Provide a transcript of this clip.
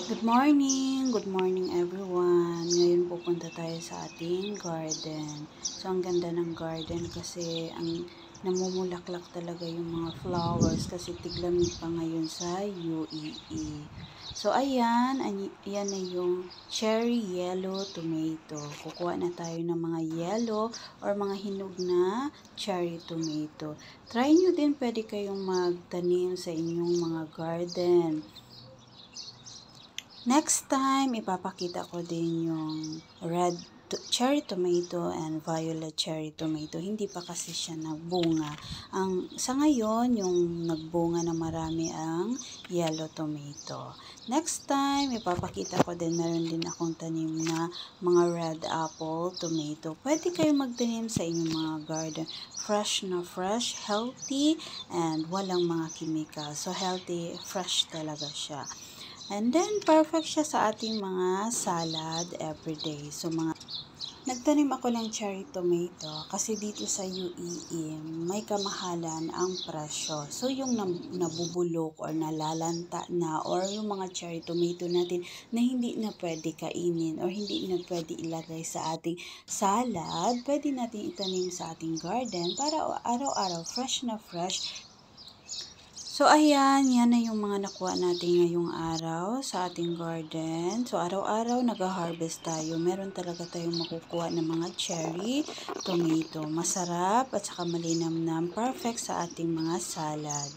Good morning everyone. Ngayon pupunta tayo sa ating garden. So ang ganda ng garden kasi ang namumulaklak talaga yung mga flowers kasi tiglamig pa ngayon sa UAE. So ayan, ayan na yung cherry yellow tomato. Kukuha na tayo ng mga yellow or mga hinog na cherry tomato. Try nyo din, pwede kayong magtanim sa inyong mga garden. Next time, ipapakita ko din yung red cherry tomato and violet cherry tomato. Hindi pa kasi siya nagbunga. Sa ngayon, yung nagbunga na marami ang yellow tomato. Next time, ipapakita ko din, meron din akong tanim na mga red apple tomato. Pwede kayo magtanim sa inyong mga garden. Fresh na fresh, healthy, and walang mga chemical. So, healthy, fresh talaga siya. And then, perfect siya sa ating mga salad everyday. So, nagtanim ako ng cherry tomato kasi dito sa UAE, may kamahalan ang presyo. So, yung nabubulok or nalalanta na or yung mga cherry tomato natin na hindi na pwede kainin or hindi na pwede ilagay sa ating salad, pwede natin itanim sa ating garden para araw-araw fresh na fresh. So, ayan, yan na yung mga nakuha natin ngayong araw sa ating garden. So, araw-araw nag-harvest tayo. Meron talaga tayong makukuha ng mga cherry tomato. Masarap at saka malinamnam. Perfect sa ating mga salad.